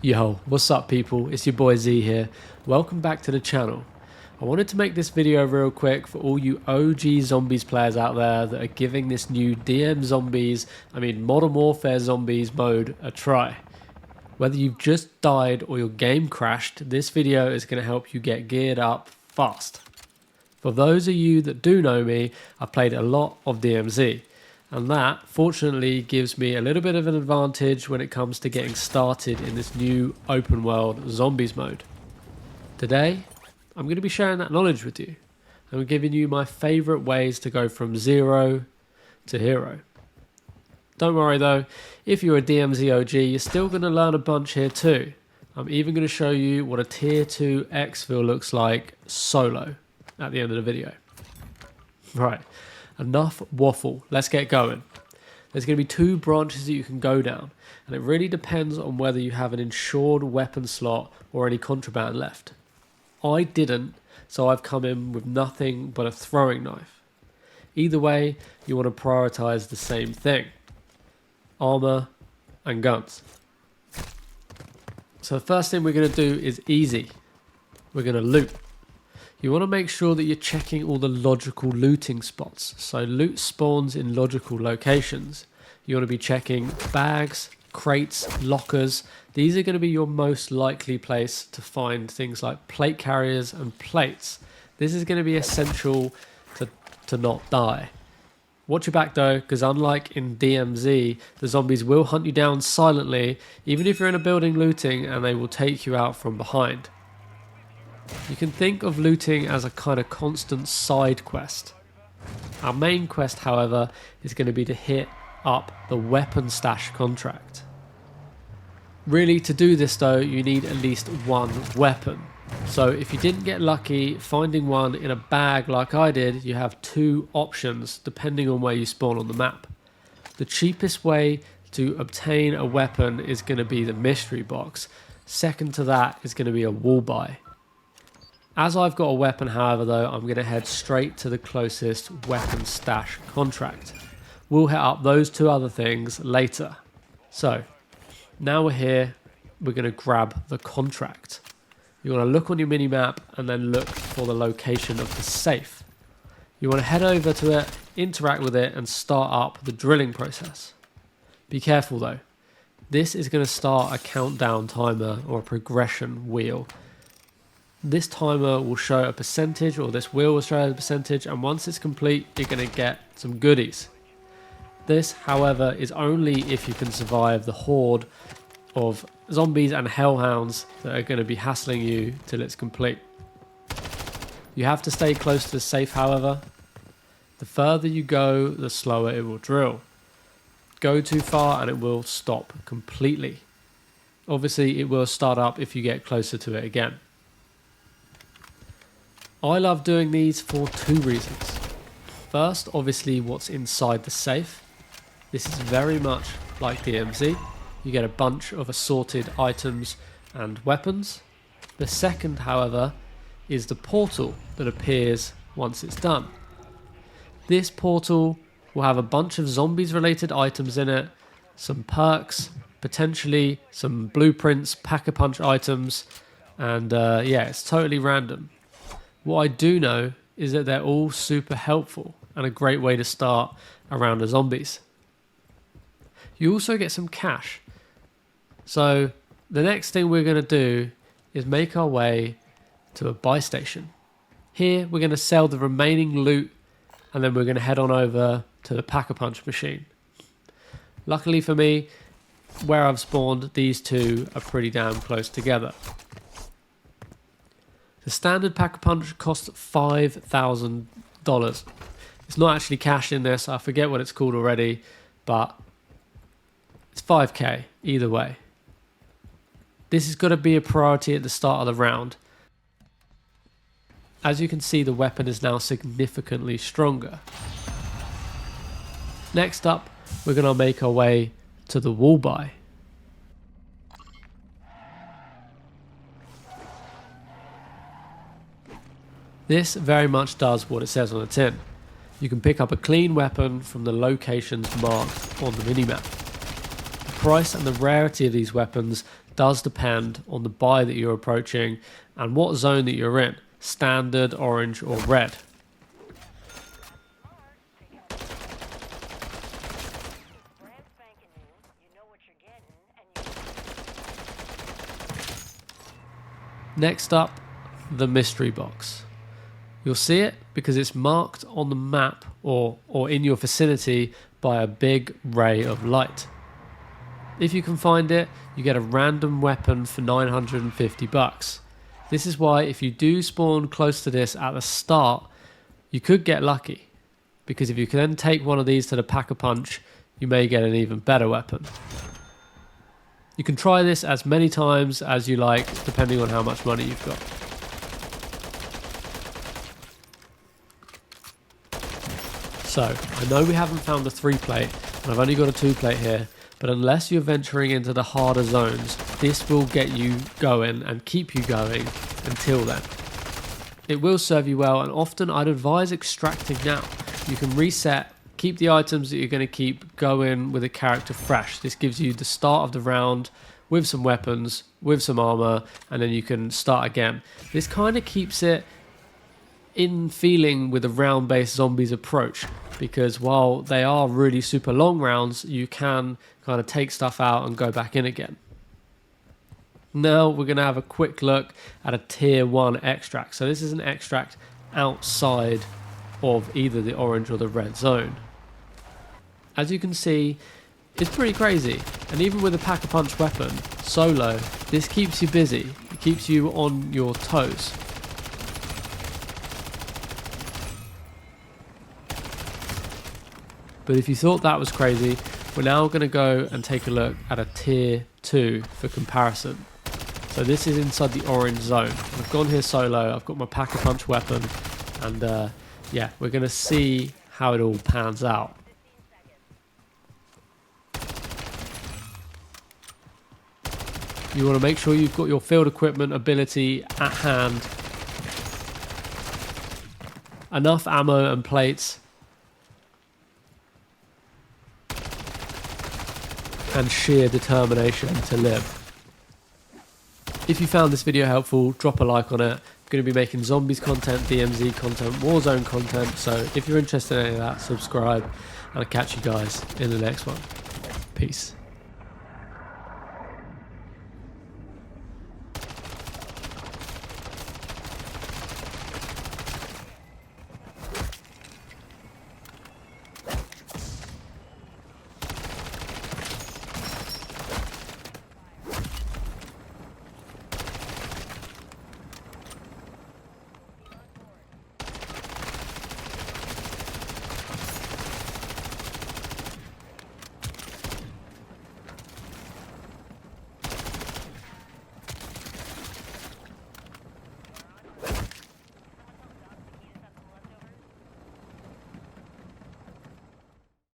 Yo, what's up people? It's your boy Z here. Welcome back to the channel. I wanted to make this video real quick for all you OG zombies players out there that are giving this new Modern Warfare Zombies mode a try. Whether you've just died or your game crashed, this video is going to help you get geared up fast. For those of you that do know me, I've played a lot of DMZ. And that, fortunately, gives me a little bit of an advantage when it comes to getting started in this new open world zombies mode. Today, I'm going to be sharing that knowledge with you. I'm giving you my favourite ways to go from zero to hero. Don't worry though, if you're a DMZ OG, you're still going to learn a bunch here too. I'm even going to show you what a tier 2 exfil looks like solo at the end of the video. Right. Enough waffle, let's get going. There's going to be two branches that you can go down, and it really depends on whether you have an insured weapon slot or any contraband left. I didn't, so I've come in with nothing but a throwing knife. Either way, you want to prioritize the same thing: armor and guns. So the first thing we're going to do is easy. We're going to loot. You want to make sure that you're checking all the logical looting spots. So loot spawns in logical locations. You want to be checking bags, crates, lockers. These are going to be your most likely place to find things like plate carriers and plates. This is going to be essential to not die. Watch your back though, because unlike in DMZ, the zombies will hunt you down silently, even if you're in a building looting, and they will take you out from behind. You can think of looting as a kind of constant side quest. Our main quest, however, is going to be to hit up the weapon stash contract. Really, to do this though, you need at least one weapon. So if you didn't get lucky finding one in a bag like I did, you have two options depending on where you spawn on the map. The cheapest way to obtain a weapon is going to be the mystery box. Second to that is going to be a wall buy. As I've got a weapon, however, though, I'm going to head straight to the closest weapon stash contract. We'll hit up those two other things later. So, now we're here, we're going to grab the contract. You want to look on your minimap and then look for the location of the safe. You want to head over to it, interact with it, and start up the drilling process. Be careful though. This is going to start a countdown timer or a progression wheel. This timer will show a percentage, or this wheel will show a percentage, and once it's complete, you're going to get some goodies. This, however, is only if you can survive the horde of zombies and hellhounds that are going to be hassling you till it's complete. You have to stay close to the safe, however. The further you go, the slower it will drill. Go too far and it will stop completely. Obviously, it will start up if you get closer to it again. I love doing these for two reasons. First, obviously what's inside the safe. This is very much like DMZ. You get a bunch of assorted items and weapons. The second, however, is the portal that appears once it's done. This portal will have a bunch of zombies related items in it, some perks, potentially some blueprints, pack-a-punch items, and yeah, it's totally random. What I do know is that they're all super helpful and a great way to start around the zombies. You also get some cash. So the next thing we're going to do is make our way to a buy station. Here we're going to sell the remaining loot, and then we're going to head on over to the pack-a-punch machine. Luckily for me, where I've spawned, these two are pretty damn close together. The standard pack-a-punch costs $5,000. It's not actually cash in this, I forget what it's called already, but it's 5k either way. This is going to be a priority at the start of the round. As you can see, the weapon is now significantly stronger. Next up, we're going to make our way to the wall buy. This very much does what it says on the tin. You can pick up a clean weapon from the locations marked on the minimap. price and the rarity of these weapons does depend on the buy that you're approaching and what zone that you're in, standard, orange or red. Next up, the mystery box. You'll see it because it's marked on the map or in your vicinity by a big ray of light. If you can find it, you get a random weapon for 950 bucks. This is why if you do spawn close to this at the start, you could get lucky, because if you can then take one of these to the pack-a-punch, you may get an even better weapon. You can try this as many times as you like, depending on how much money you've got. So, I know we haven't found the 3-plate, and I've only got a 2-plate here, but unless you're venturing into the harder zones, this will get you going and keep you going until then. It will serve you well, and often I'd advise extracting now. You can reset, keep the items that you're going to keep going with a character fresh. This gives you the start of the round with some weapons, with some armor, and then you can start again. This kind of keeps it in feeling with a round-based zombies approach, because while they are really super long rounds, you can kind of take stuff out and go back in again. Now we're going to have a quick look at a tier 1 extract. So this is an extract outside of either the orange or the red zone. As you can see, it's pretty crazy, and even with a pack-a-punch weapon, solo, this keeps you busy, it keeps you on your toes. But if you thought that was crazy, we're now going to go and take a look at a tier 2 for comparison. So this is inside the orange zone. I've gone here solo, I've got my pack-a-punch weapon, and yeah, we're going to see how it all pans out. You want to make sure you've got your field equipment ability at hand, enough ammo and plates, and sheer determination to live. If you found this video helpful, drop a like on it. I'm going to be making zombies content, DMZ content, Warzone content, so if you're interested in any of that, subscribe, and I'll catch you guys in the next one. Peace.